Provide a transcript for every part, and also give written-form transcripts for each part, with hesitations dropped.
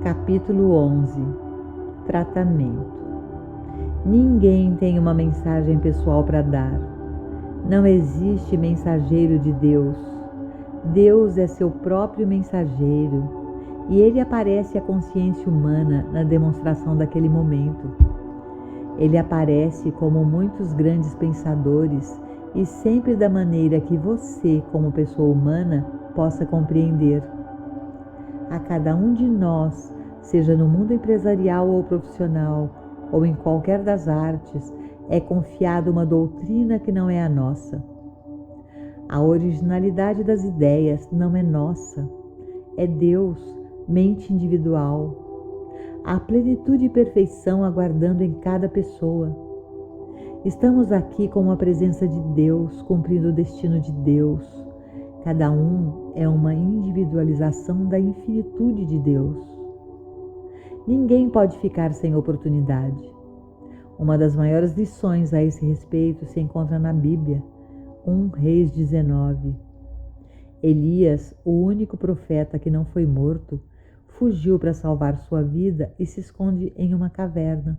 Capítulo 11. Tratamento. Ninguém tem uma mensagem pessoal para dar. Não existe mensageiro de Deus. Deus é seu próprio mensageiro e ele aparece à consciência humana na demonstração daquele momento. Ele aparece como muitos grandes pensadores e sempre da maneira que você, como pessoa humana, possa compreender. A cada um de nós, seja no mundo empresarial ou profissional, ou em qualquer das artes, é confiada uma doutrina que não é a nossa. A originalidade das ideias não é nossa, é Deus, mente individual. A plenitude e perfeição aguardando em cada pessoa. Estamos aqui com a presença de Deus, cumprindo o destino de Deus. Cada um é uma individualização da infinitude de Deus. Ninguém pode ficar sem oportunidade. Uma das maiores lições a esse respeito se encontra na Bíblia, 1 Reis 19. Elias, o único profeta que não foi morto, fugiu para salvar sua vida e se esconde em uma caverna.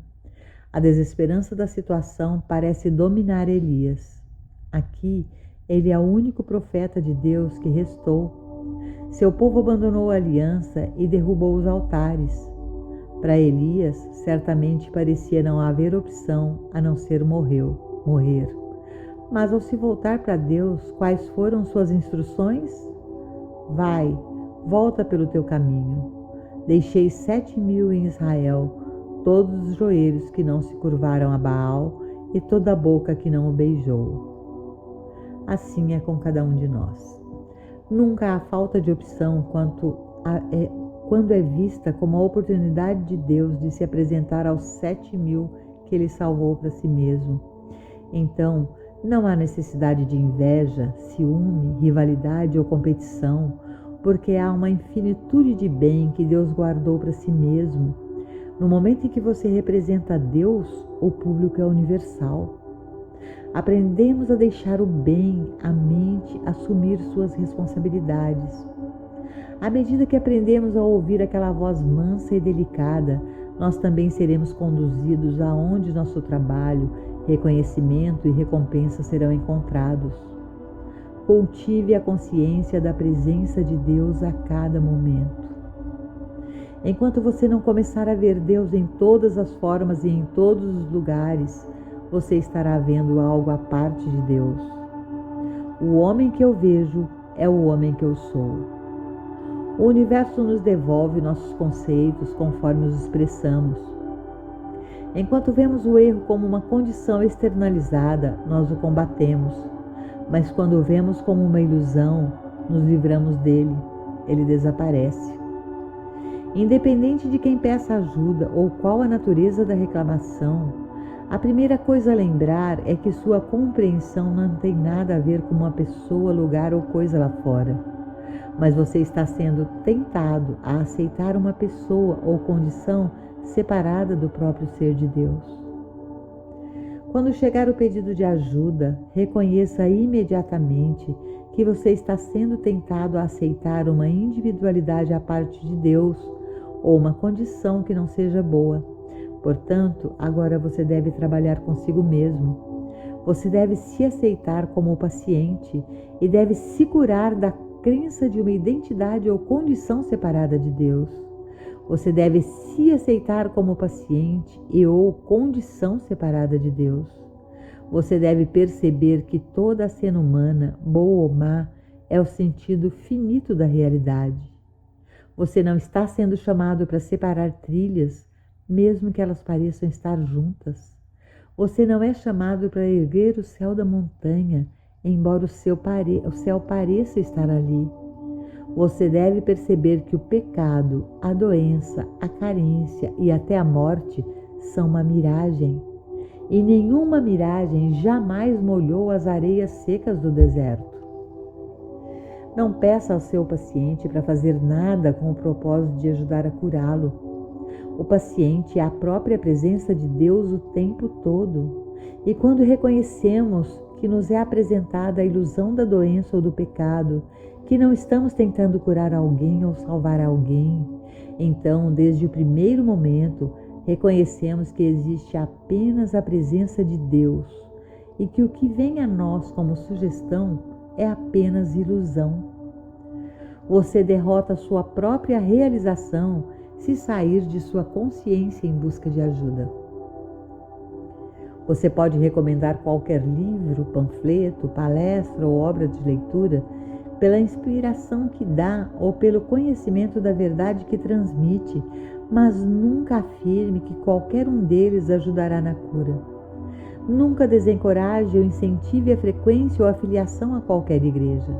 A desesperança da situação parece dominar Elias. Aqui, ele é o único profeta de Deus que restou. Seu povo abandonou a aliança e derrubou os altares. Para Elias, certamente parecia não haver opção a não ser morrer. Mas ao se voltar para Deus, quais foram suas instruções? Vai, volta pelo teu caminho. Deixei 7.000 em Israel, todos os joelhos que não se curvaram a Baal e toda a boca que não o beijou. Assim é com cada um de nós. Nunca há falta de opção quando é vista como a oportunidade de Deus de se apresentar aos 7.000 que Ele salvou para si mesmo. Então, não há necessidade de inveja, ciúme, rivalidade ou competição, porque há uma infinitude de bem que Deus guardou para si mesmo. No momento em que você representa Deus, o público é universal. Aprendemos a deixar o bem, a mente, assumir suas responsabilidades. À medida que aprendemos a ouvir aquela voz mansa e delicada, nós também seremos conduzidos aonde nosso trabalho, reconhecimento e recompensa serão encontrados. Cultive a consciência da presença de Deus a cada momento. Enquanto você não começar a ver Deus em todas as formas e em todos os lugares, você estará vendo algo à parte de Deus. O homem que eu vejo é o homem que eu sou. O universo nos devolve nossos conceitos conforme os expressamos. Enquanto vemos o erro como uma condição externalizada, nós o combatemos. Mas quando o vemos como uma ilusão, nos livramos dele. Ele desaparece. Independente de quem peça ajuda ou qual a natureza da reclamação, a primeira coisa a lembrar é que sua compreensão não tem nada a ver com uma pessoa, lugar ou coisa lá fora. Mas você está sendo tentado a aceitar uma pessoa ou condição separada do próprio ser de Deus. Quando chegar o pedido de ajuda, reconheça imediatamente que você está sendo tentado a aceitar uma individualidade à parte de Deus ou uma condição que não seja boa. Portanto, agora você deve trabalhar consigo mesmo. Você deve se aceitar como paciente e deve se curar da crença de uma identidade ou condição separada de Deus. Você deve se aceitar como paciente e ou condição separada de Deus. Você deve perceber que toda a cena humana, boa ou má, é o sentido finito da realidade. Você não está sendo chamado para separar trilhas, mesmo que elas pareçam estar juntas. Você não é chamado para erguer o céu da montanha, embora o céu pareça estar ali. Você deve perceber que o pecado, a doença, a carência e até a morte são uma miragem. E nenhuma miragem jamais molhou as areias secas do deserto. Não peça ao seu paciente para fazer nada com o propósito de ajudar a curá-lo. O paciente é a própria presença de Deus o tempo todo. E quando reconhecemos que nos é apresentada a ilusão da doença ou do pecado que não estamos tentando curar alguém ou salvar alguém. Então, desde o primeiro momento, reconhecemos que existe apenas a presença de Deus e que o que vem a nós como sugestão é apenas ilusão. Você derrota sua própria realização se sair de sua consciência em busca de ajuda. Você pode recomendar qualquer livro, panfleto, palestra ou obra de leitura pela inspiração que dá ou pelo conhecimento da verdade que transmite, mas nunca afirme que qualquer um deles ajudará na cura. Nunca desencoraje ou incentive a frequência ou a filiação a qualquer igreja.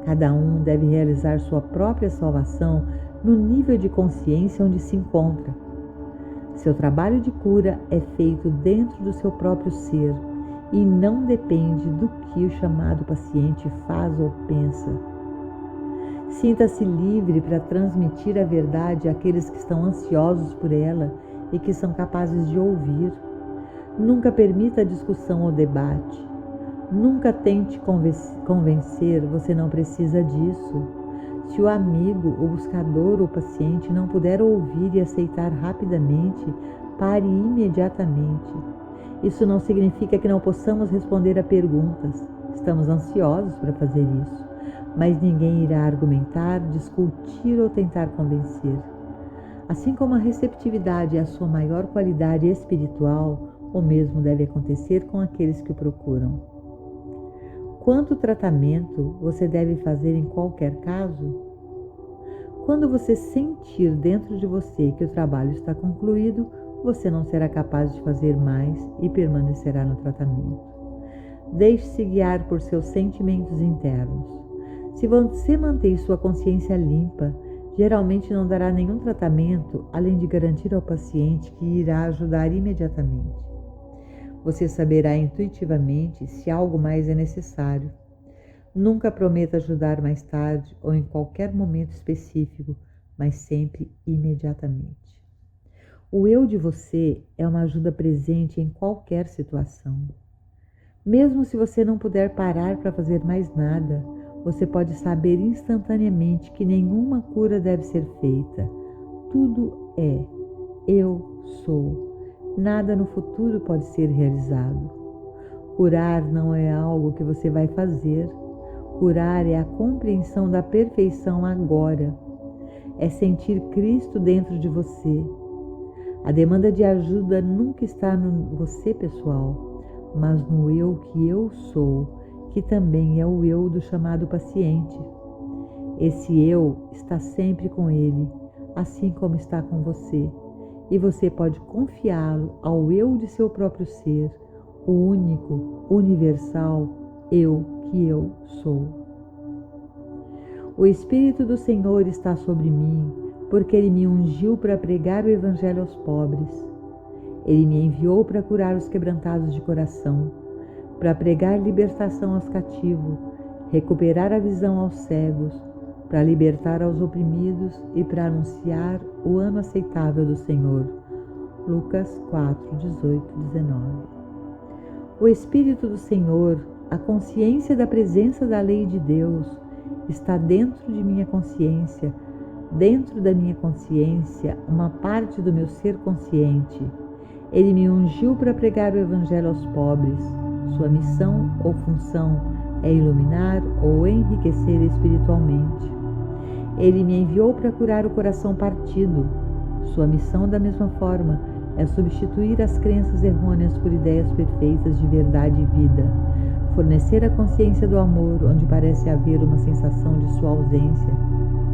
Cada um deve realizar sua própria salvação no nível de consciência onde se encontra. Seu trabalho de cura é feito dentro do seu próprio ser e não depende do que o chamado paciente faz ou pensa. Sinta-se livre para transmitir a verdade àqueles que estão ansiosos por ela e que são capazes de ouvir. Nunca permita discussão ou debate. Nunca tente convencer, você não precisa disso. Se o amigo, o buscador ou o paciente não puder ouvir e aceitar rapidamente, pare imediatamente. Isso não significa que não possamos responder a perguntas. Estamos ansiosos para fazer isso, mas ninguém irá argumentar, discutir ou tentar convencer. Assim como a receptividade é a sua maior qualidade espiritual, o mesmo deve acontecer com aqueles que o procuram. Quanto tratamento você deve fazer em qualquer caso? Quando você sentir dentro de você que o trabalho está concluído, você não será capaz de fazer mais e permanecerá no tratamento. Deixe-se guiar por seus sentimentos internos. Se você mantém sua consciência limpa, geralmente não dará nenhum tratamento, além de garantir ao paciente que irá ajudar imediatamente. Você saberá intuitivamente se algo mais é necessário. Nunca prometa ajudar mais tarde ou em qualquer momento específico, mas sempre imediatamente. O eu de você é uma ajuda presente em qualquer situação. Mesmo se você não puder parar para fazer mais nada, você pode saber instantaneamente que nenhuma cura deve ser feita. Tudo é eu sou. Nada no futuro pode ser realizado. Curar não é algo que você vai fazer. Curar é a compreensão da perfeição agora. É sentir Cristo dentro de você. A demanda de ajuda nunca está no você pessoal, mas no eu que eu sou, que também é o eu do chamado paciente. Esse eu está sempre com ele, assim como está com você. E você pode confiá-lo ao eu de seu próprio ser, o único, universal eu que eu sou. O Espírito do Senhor está sobre mim, porque Ele me ungiu para pregar o Evangelho aos pobres. Ele me enviou para curar os quebrantados de coração, para pregar libertação aos cativos, recuperar a visão aos cegos, para libertar aos oprimidos e para anunciar o ano aceitável do Senhor. Lucas 4, 18, 19. O Espírito do Senhor, a consciência da presença da lei de Deus, está dentro de minha consciência, dentro da minha consciência, uma parte do meu ser consciente. Ele me ungiu para pregar o Evangelho aos pobres. Sua missão ou função é iluminar ou enriquecer espiritualmente. Ele me enviou para curar o coração partido. Sua missão, da mesma forma, é substituir as crenças errôneas por ideias perfeitas de verdade e vida, fornecer a consciência do amor onde parece haver uma sensação de sua ausência,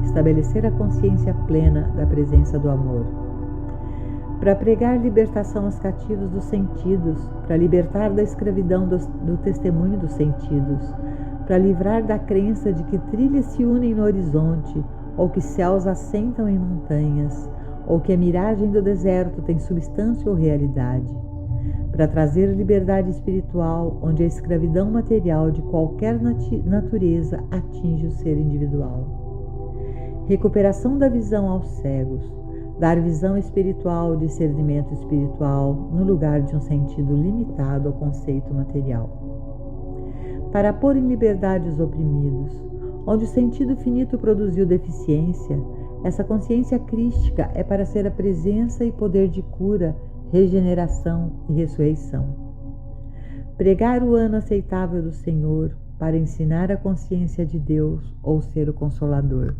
estabelecer a consciência plena da presença do amor. Para pregar libertação aos cativos dos sentidos, para libertar da escravidão do testemunho dos sentidos, para livrar da crença de que trilhas se unem no horizonte, ou que céus assentam em montanhas, ou que a miragem do deserto tem substância ou realidade, para trazer liberdade espiritual, onde a escravidão material de qualquer natureza atinge o ser individual. Recuperação da visão aos cegos, dar visão espiritual, discernimento espiritual, no lugar de um sentido limitado ao conceito material. Para pôr em liberdade os oprimidos, Onde o sentido finito produziu deficiência, essa consciência crística é para ser a presença e poder de cura, regeneração e ressurreição. Pregar o ano aceitável do Senhor para ensinar a consciência de Deus ou ser o Consolador.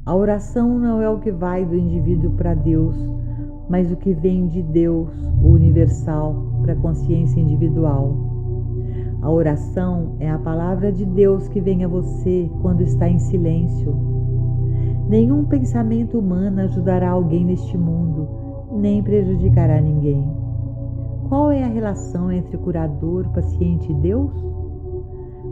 A oração não é o que vai do indivíduo para Deus, mas o que vem de Deus, o universal, para a consciência individual. A oração é a palavra de Deus que vem a você quando está em silêncio. Nenhum pensamento humano ajudará alguém neste mundo, nem prejudicará ninguém. Qual é a relação entre curador, paciente e Deus?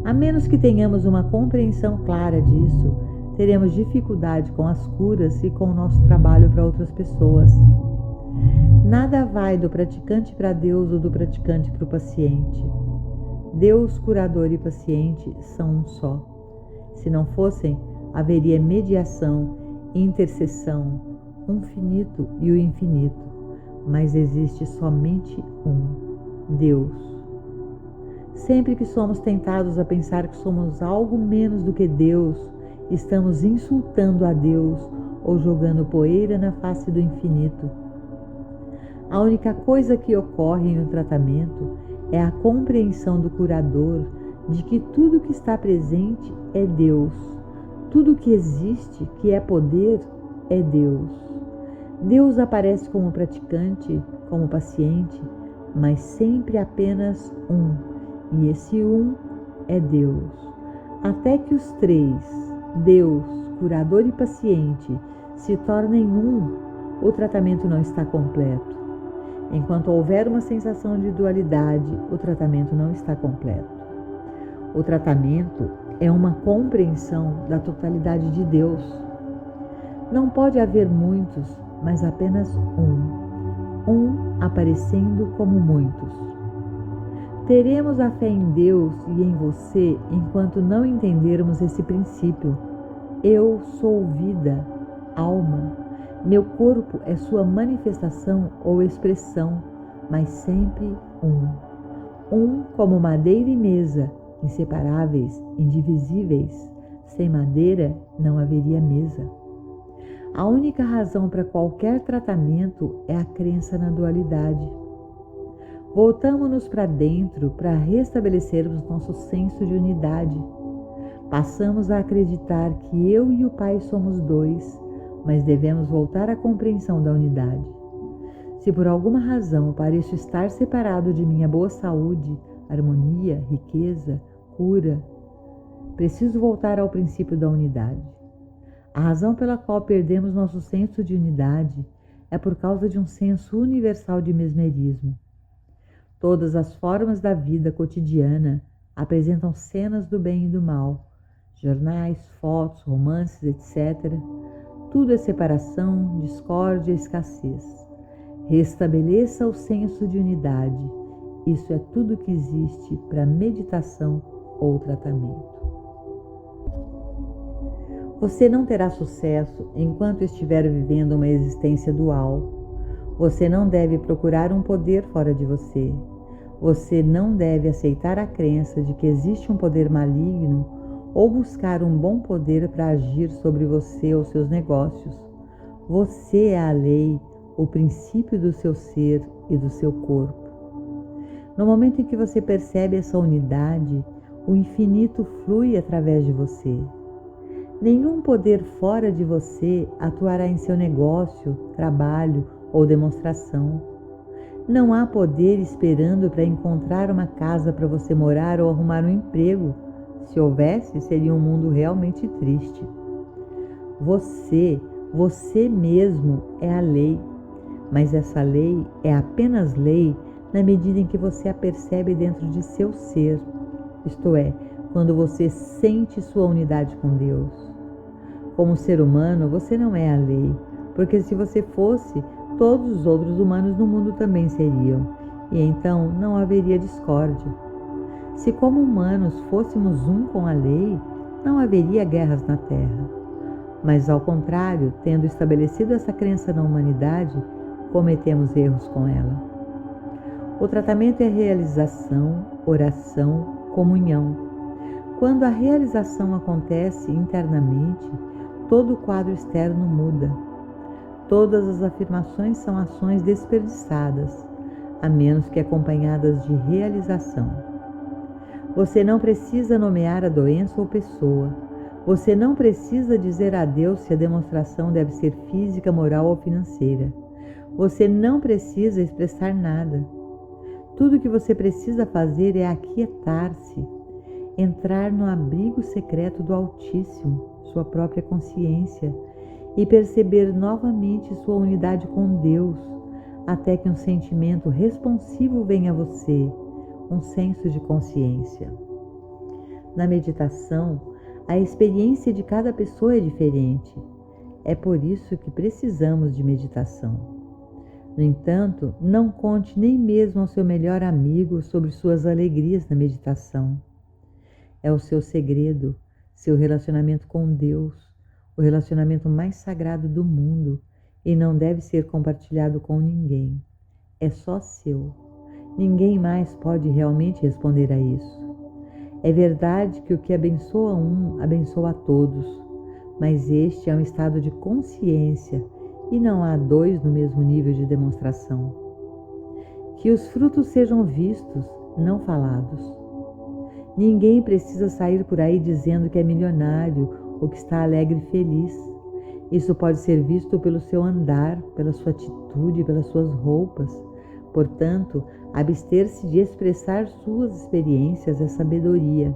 A menos que tenhamos uma compreensão clara disso, teremos dificuldade com as curas e com o nosso trabalho para outras pessoas. Nada vai do praticante para Deus ou do praticante para o paciente. Deus, curador e paciente são um só. Se não fossem, haveria mediação, intercessão, um finito e o infinito. Mas existe somente um, Deus. Sempre que somos tentados a pensar que somos algo menos do que Deus, estamos insultando a Deus ou jogando poeira na face do infinito. A única coisa que ocorre em um tratamento é a compreensão do curador de que tudo que está presente é Deus. Tudo que existe, que é poder, é Deus. Deus aparece como praticante, como paciente, mas sempre apenas um, e esse um é Deus. Até que os três, Deus, curador e paciente, se tornem um, o tratamento não está completo. Enquanto houver uma sensação de dualidade, o tratamento não está completo. O tratamento é uma compreensão da totalidade de Deus. Não pode haver muitos, mas apenas um aparecendo como muitos. Teremos a fé em Deus e em você enquanto não entendermos esse princípio. Eu sou vida, alma. Meu corpo é sua manifestação ou expressão, mas sempre um. Um como madeira e mesa, inseparáveis, indivisíveis. Sem madeira não haveria mesa. A única razão para qualquer tratamento é a crença na dualidade. Voltamos-nos para dentro para restabelecermos nosso senso de unidade. Passamos a acreditar que eu e o Pai somos dois, mas devemos voltar à compreensão da unidade. Se por alguma razão pareço estar separado de minha boa saúde, harmonia, riqueza, cura, preciso voltar ao princípio da unidade. A razão pela qual perdemos nosso senso de unidade é por causa de um senso universal de mesmerismo. Todas as formas da vida cotidiana apresentam cenas do bem e do mal, jornais, fotos, romances, etc. Tudo é separação, discórdia e escassez. Restabeleça o senso de unidade. Isso é tudo que existe para meditação ou tratamento. Você não terá sucesso enquanto estiver vivendo uma existência dual. Você não deve procurar um poder fora de você. Você não deve aceitar a crença de que existe um poder maligno ou buscar um bom poder para agir sobre você ou seus negócios. Você é a lei, o princípio do seu ser e do seu corpo. No momento em que você percebe essa unidade, o infinito flui através de você. Nenhum poder fora de você atuará em seu negócio, trabalho ou demonstração. Não há poder esperando para encontrar uma casa para você morar ou arrumar um emprego. Se houvesse, seria um mundo realmente triste. Você mesmo é a lei, mas essa lei é apenas lei na medida em que você a percebe dentro de seu ser, isto é, quando você sente sua unidade com Deus. Como ser humano, você não é a lei, porque se você fosse, todos os outros humanos no mundo também seriam, e então não haveria discórdia. Se como humanos fôssemos um com a lei, não haveria guerras na Terra. Mas ao contrário, tendo estabelecido essa crença na humanidade, cometemos erros com ela. O tratamento é realização, oração, comunhão. Quando a realização acontece internamente, todo o quadro externo muda. Todas as afirmações são ações desperdiçadas, a menos que acompanhadas de realização. Você não precisa nomear a doença ou pessoa. Você não precisa dizer a Deus se a demonstração deve ser física, moral ou financeira. Você não precisa expressar nada. Tudo o que você precisa fazer é aquietar-se, entrar no abrigo secreto do Altíssimo, sua própria consciência, e perceber novamente sua unidade com Deus, até que um sentimento responsivo venha a você, um senso de consciência. Na meditação, a experiência de cada pessoa é diferente. É por isso que precisamos de meditação. No entanto, não conte nem mesmo ao seu melhor amigo sobre suas alegrias na meditação. É o seu segredo, seu relacionamento com Deus, o relacionamento mais sagrado do mundo, e não deve ser compartilhado com ninguém. É só seu. Ninguém mais pode realmente responder a isso. É verdade que o que abençoa um, abençoa a todos, mas este é um estado de consciência e não há dois no mesmo nível de demonstração. Que os frutos sejam vistos, não falados. Ninguém precisa sair por aí dizendo que é milionário ou que está alegre e feliz. Isso pode ser visto pelo seu andar, pela sua atitude, pelas suas roupas. Portanto, abster-se de expressar suas experiências é sabedoria.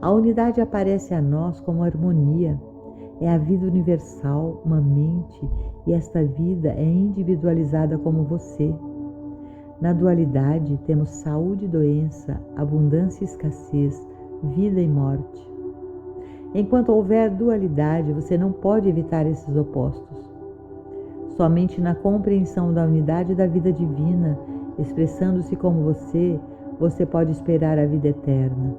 A unidade aparece a nós como harmonia. É a vida universal, uma mente, e esta vida é individualizada como você. Na dualidade temos saúde e doença, abundância e escassez, vida e morte. Enquanto houver dualidade, você não pode evitar esses opostos. Somente na compreensão da unidade da vida divina, expressando-se como você pode esperar a vida eterna.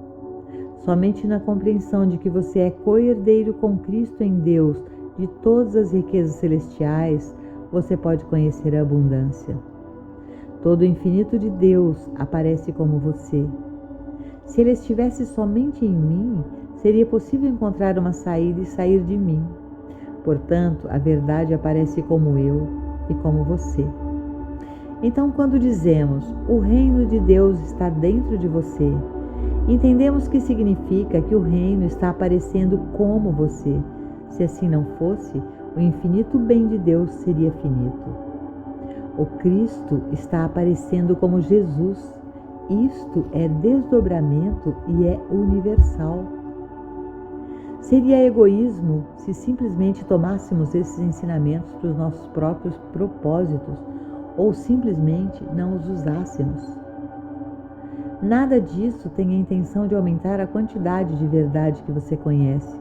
Somente na compreensão de que você é co-herdeiro com Cristo em Deus de todas as riquezas celestiais, você pode conhecer a abundância. Todo o infinito de Deus aparece como você. Se ele estivesse somente em mim, seria possível encontrar uma saída e sair de mim. Portanto, a verdade aparece como eu e como você. Então, quando dizemos, o reino de Deus está dentro de você, entendemos que significa que o reino está aparecendo como você. Se assim não fosse, o infinito bem de Deus seria finito. O Cristo está aparecendo como Jesus. Isto é desdobramento e é universal. Seria egoísmo se simplesmente tomássemos esses ensinamentos para os nossos próprios propósitos ou simplesmente não os usássemos. Nada disso tem a intenção de aumentar a quantidade de verdade que você conhece,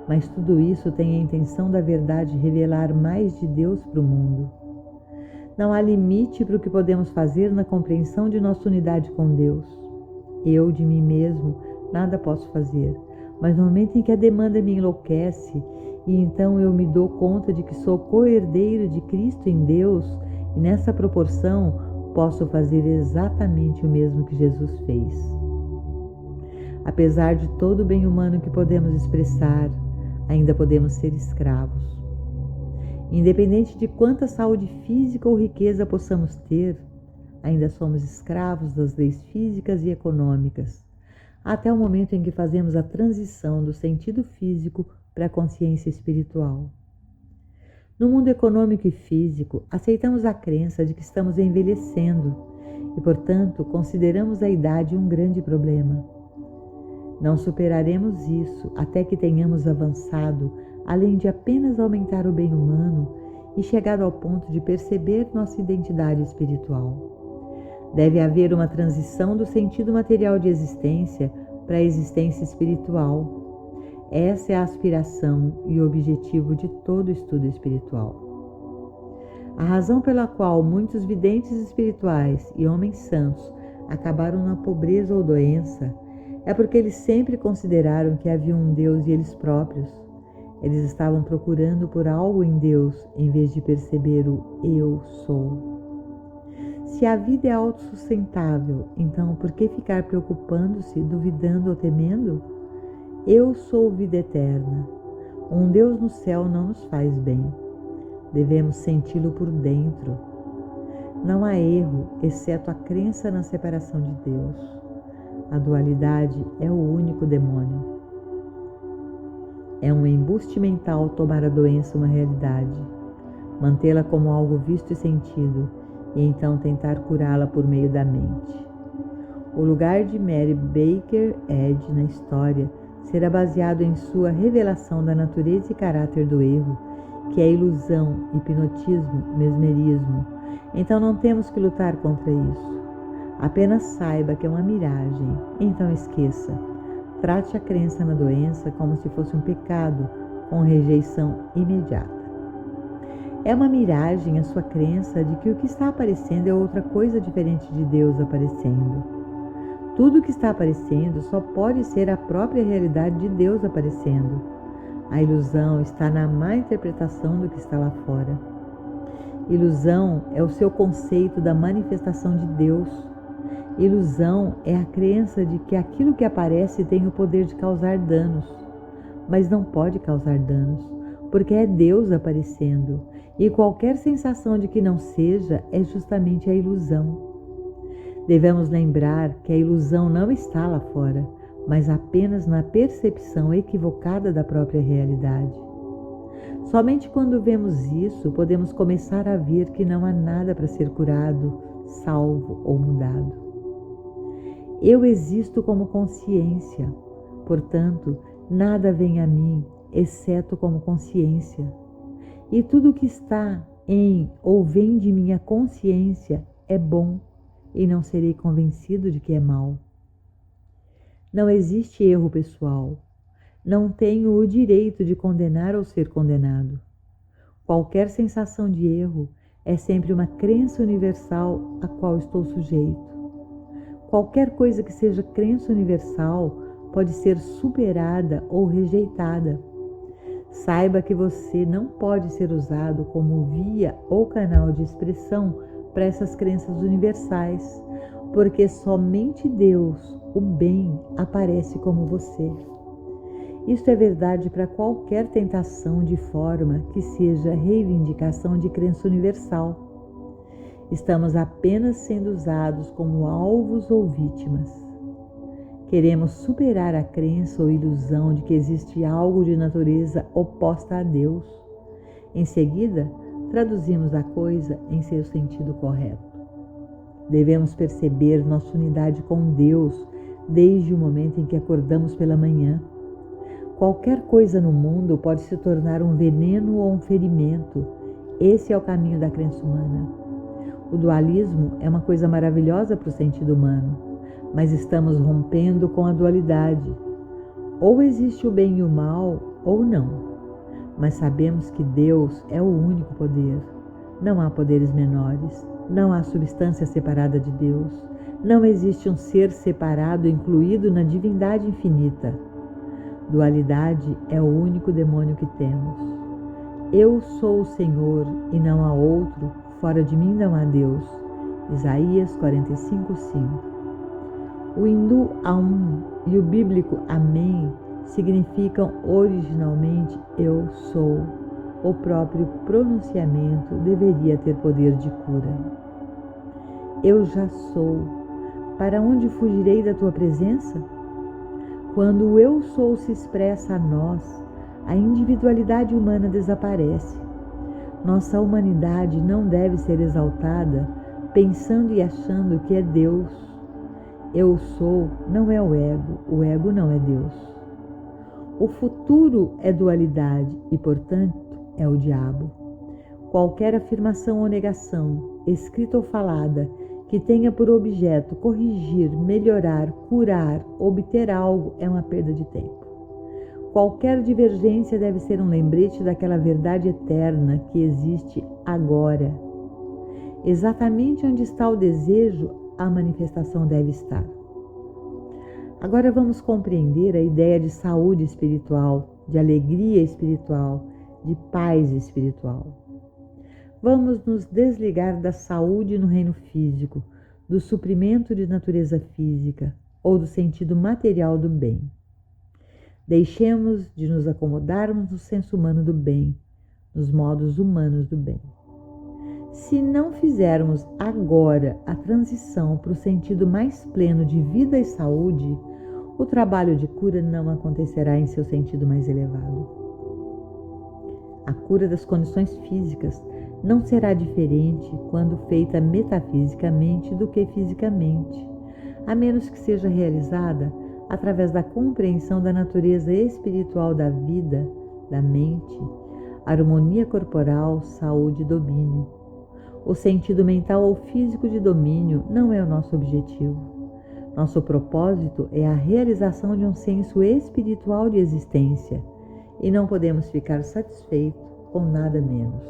mas tudo isso tem a intenção da verdade revelar mais de Deus para o mundo. Não há limite para o que podemos fazer na compreensão de nossa unidade com Deus. Eu, de mim mesmo, nada posso fazer, mas no momento em que a demanda me enlouquece, e então eu me dou conta de que sou co-herdeiro de Cristo em Deus, e nessa proporção posso fazer exatamente o mesmo que Jesus fez. Apesar de todo o bem humano que podemos expressar, ainda podemos ser escravos. Independente de quanta saúde física ou riqueza possamos ter, ainda somos escravos das leis físicas e econômicas, até o momento em que fazemos a transição do sentido físico para a consciência espiritual. No mundo econômico e físico, aceitamos a crença de que estamos envelhecendo e, portanto, consideramos a idade um grande problema. Não superaremos isso até que tenhamos avançado, além de apenas aumentar o bem humano e chegado ao ponto de perceber nossa identidade espiritual. Deve haver uma transição do sentido material de existência para a existência espiritual. Essa é a aspiração e o objetivo de todo estudo espiritual. A razão pela qual muitos videntes espirituais e homens santos acabaram na pobreza ou doença é porque eles sempre consideraram que havia um Deus e eles próprios. Eles estavam procurando por algo em Deus em vez de perceber o eu sou. Se a vida é autossustentável, então por que ficar preocupando-se, duvidando ou temendo? Eu sou vida eterna. Um Deus no céu não nos faz bem. Devemos senti-lo por dentro. Não há erro, exceto a crença na separação de Deus. A dualidade é o único demônio. É um embuste mental tomar a doença uma realidade, mantê-la como algo visto e sentido, e então tentar curá-la por meio da mente. O lugar de Mary Baker Eddy na história será baseado em sua revelação da natureza e caráter do erro, que é ilusão, hipnotismo, mesmerismo. Então não temos que lutar contra isso. Apenas saiba que é uma miragem, então esqueça. Trate a crença na doença como se fosse um pecado, com rejeição imediata. É uma miragem a sua crença de que o que está aparecendo é outra coisa diferente de Deus aparecendo. Tudo o que está aparecendo só pode ser a própria realidade de Deus aparecendo. A ilusão está na má interpretação do que está lá fora. Ilusão é o seu conceito da manifestação de Deus. Ilusão é a crença de que aquilo que aparece tem o poder de causar danos, mas não pode causar danos, porque é Deus aparecendo, e qualquer sensação de que não seja é justamente a ilusão. Devemos lembrar que a ilusão não está lá fora, mas apenas na percepção equivocada da própria realidade. Somente quando vemos isso, podemos começar a ver que não há nada para ser curado, salvo ou mudado. Eu existo como consciência, portanto, nada vem a mim, exceto como consciência. E tudo que está em ou vem de minha consciência é bom, e não serei convencido de que é mal. Não existe erro pessoal. Não tenho o direito de condenar ou ser condenado. Qualquer sensação de erro é sempre uma crença universal a qual estou sujeito. Qualquer coisa que seja crença universal pode ser superada ou rejeitada. Saiba que você não pode ser usado como via ou canal de expressão para essas crenças universais, porque somente Deus, o bem, aparece como você. Isto é verdade para qualquer tentação de forma que seja reivindicação de crença universal. Estamos apenas sendo usados como alvos ou vítimas. Queremos superar a crença ou ilusão de que existe algo de natureza oposta a Deus. Em seguida, traduzimos a coisa em seu sentido correto. Devemos perceber nossa unidade com Deus desde o momento em que acordamos pela manhã. Qualquer coisa no mundo pode se tornar um veneno ou um ferimento. Esse é o caminho da crença humana. O dualismo é uma coisa maravilhosa para o sentido humano, mas estamos rompendo com a dualidade. Ou existe o bem e o mal, ou não. Mas sabemos que Deus é o único poder. Não há poderes menores, não há substância separada de Deus, não existe um ser separado incluído na divindade infinita. Dualidade é o único demônio que temos. Eu sou o Senhor e não há outro, fora de mim não há Deus. Isaías 45:5. O hindu Aum e o bíblico Amém significam originalmente eu sou. O próprio pronunciamento deveria ter poder de cura. Eu já sou. Para onde fugirei da tua presença? Quando o eu sou se expressa a nós, a individualidade humana desaparece. Nossa humanidade não deve ser exaltada pensando e achando que é Deus. Eu sou não é o ego não é Deus. O futuro é dualidade e, portanto, é o diabo. Qualquer afirmação ou negação, escrita ou falada, que tenha por objeto corrigir, melhorar, curar, obter algo é uma perda de tempo. Qualquer divergência deve ser um lembrete daquela verdade eterna que existe agora. Exatamente onde está o desejo, a manifestação deve estar. Agora vamos compreender a ideia de saúde espiritual de alegria espiritual, de paz espiritual. Vamos nos desligar da saúde no reino físico, do suprimento de natureza física ou do sentido material do bem. Deixemos de nos acomodarmos no senso humano do bem, nos modos humanos do bem. Se não fizermos agora a transição para o sentido mais pleno de vida e saúde, o trabalho de cura não acontecerá em seu sentido mais elevado. A cura das condições físicas não será diferente quando feita metafisicamente do que fisicamente, a menos que seja realizada através da compreensão da natureza espiritual da vida, da mente, harmonia corporal, saúde e domínio. O sentido mental ou físico de domínio não é o nosso objetivo. Nosso propósito é a realização de um senso espiritual de existência e não podemos ficar satisfeitos com nada menos.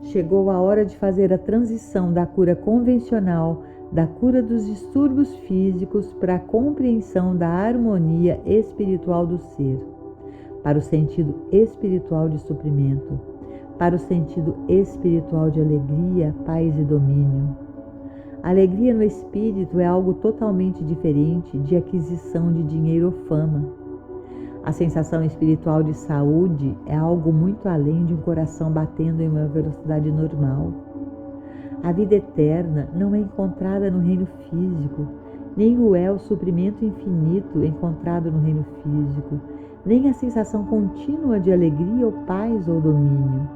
Chegou a hora de fazer a transição da cura convencional, da cura dos distúrbios físicos, para a compreensão da harmonia espiritual do ser, para o sentido espiritual de suprimento, para o sentido espiritual de alegria, paz e domínio. Alegria no espírito é algo totalmente diferente de aquisição de dinheiro ou fama. A sensação espiritual de saúde é algo muito além de um coração batendo em uma velocidade normal. A vida eterna não é encontrada no reino físico, nem o é o suprimento infinito encontrado no reino físico, nem a sensação contínua de alegria ou paz ou domínio.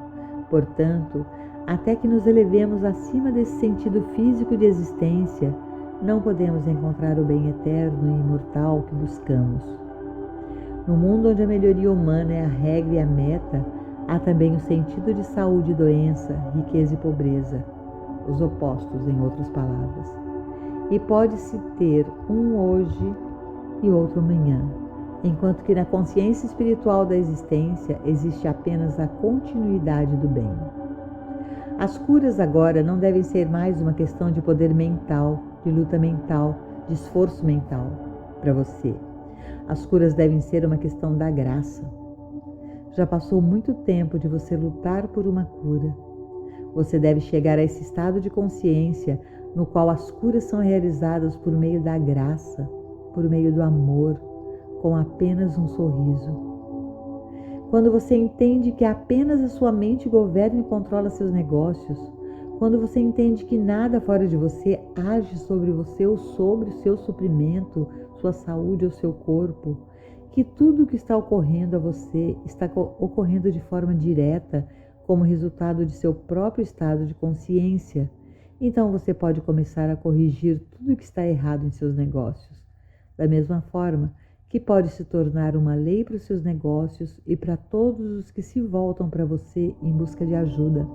Portanto, até que nos elevemos acima desse sentido físico de existência, não podemos encontrar o bem eterno e imortal que buscamos. No mundo onde a melhoria humana é a regra e a meta, há também o sentido de saúde e doença, riqueza e pobreza, os opostos, em outras palavras. E pode-se ter um hoje e outro amanhã, enquanto que na consciência espiritual da existência existe apenas a continuidade do bem. As curas agora não devem ser mais uma questão de poder mental, de luta mental, de esforço mental para você. As curas devem ser uma questão da graça. Já passou muito tempo de você lutar por uma cura. Você deve chegar a esse estado de consciência no qual as curas são realizadas por meio da graça, por meio do amor, com apenas um sorriso. Quando você entende que apenas a sua mente governa e controla seus negócios, quando você entende que nada fora de você age sobre você ou sobre o seu suprimento, sua saúde ou seu corpo, que tudo o que está ocorrendo a você está ocorrendo de forma direta como resultado de seu próprio estado de consciência, então você pode começar a corrigir tudo o que está errado em seus negócios. Da mesma forma que pode se tornar uma lei para os seus negócios e para todos os que se voltam para você em busca de ajuda.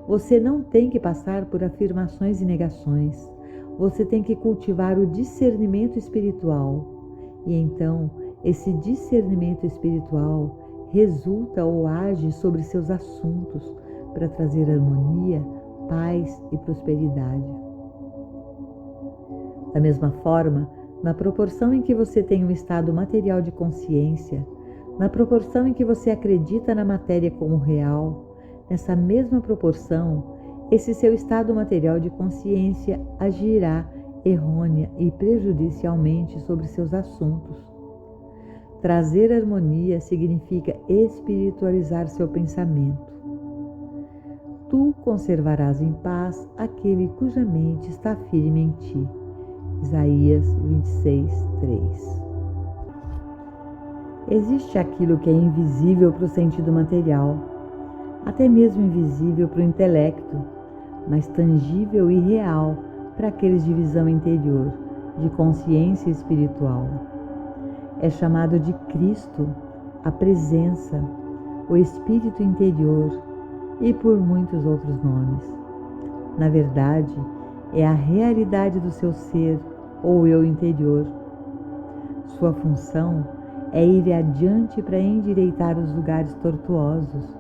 Você não tem que passar por afirmações e negações. Você tem que cultivar o discernimento espiritual. E então, esse discernimento espiritual resulta ou age sobre seus assuntos para trazer harmonia, paz e prosperidade. Da mesma forma, na proporção em que você tem um estado material de consciência, na proporção em que você acredita na matéria como real, nessa mesma proporção, esse seu estado material de consciência agirá errônea e prejudicialmente sobre seus assuntos. Trazer harmonia significa espiritualizar seu pensamento. Tu conservarás em paz aquele cuja mente está firme em ti. Isaías 26:3. Existe aquilo que é invisível para o sentido material, até mesmo invisível para o intelecto, mas tangível e real para aqueles de visão interior, de consciência espiritual. É chamado de Cristo, a presença, o Espírito interior e por muitos outros nomes. Na verdade, é a realidade do seu ser ou eu interior. Sua função é ir adiante para endireitar os lugares tortuosos,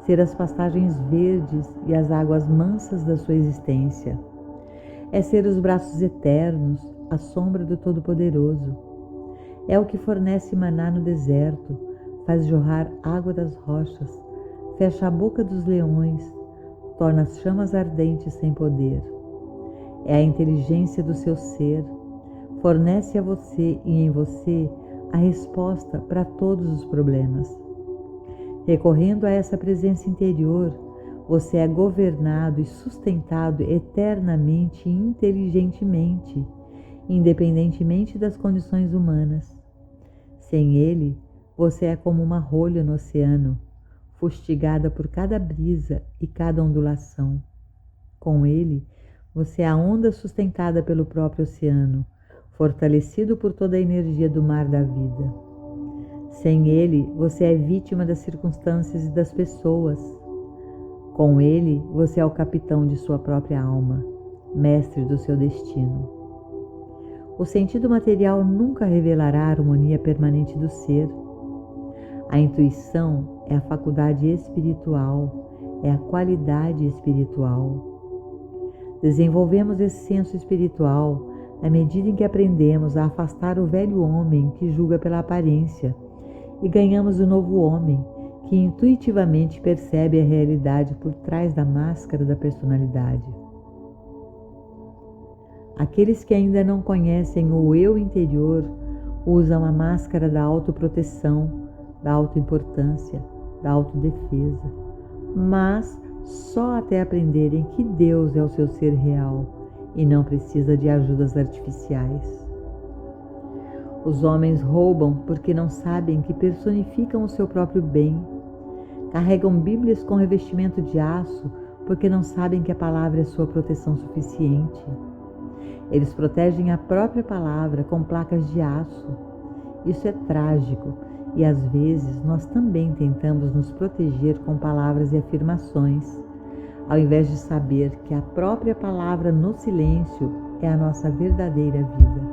ser as pastagens verdes e as águas mansas da sua existência. É ser os braços eternos, a sombra do Todo-Poderoso. É o que fornece maná no deserto, faz jorrar água das rochas, fecha a boca dos leões, torna as chamas ardentes sem poder. É a inteligência do seu ser, fornece a você e em você a resposta para todos os problemas. Recorrendo a essa presença interior, você é governado e sustentado eternamente e inteligentemente, independentemente das condições humanas. Sem ele, você é como uma rolha no oceano, fustigada por cada brisa e cada ondulação. Com ele, você é a onda sustentada pelo próprio oceano, fortalecido por toda a energia do mar da vida. Sem ele, você é vítima das circunstâncias e das pessoas. Com ele, você é o capitão de sua própria alma, mestre do seu destino. O sentido material nunca revelará a harmonia permanente do ser. A intuição é a faculdade espiritual, é a qualidade espiritual. Desenvolvemos esse senso espiritual à medida em que aprendemos a afastar o velho homem que julga pela aparência e ganhamos o novo homem que intuitivamente percebe a realidade por trás da máscara da personalidade. Aqueles que ainda não conhecem o eu interior usam a máscara da autoproteção, da autoimportância, da autodefesa, mas só até aprenderem que Deus é o seu ser real e não precisa de ajudas artificiais. Os homens roubam porque não sabem que personificam o seu próprio bem. Carregam Bíblias com revestimento de aço porque não sabem que a palavra é sua proteção suficiente. Eles protegem a própria palavra com placas de aço. Isso é trágico e às vezes nós também tentamos nos proteger com palavras e afirmações, ao invés de saber que a própria palavra no silêncio é a nossa verdadeira vida.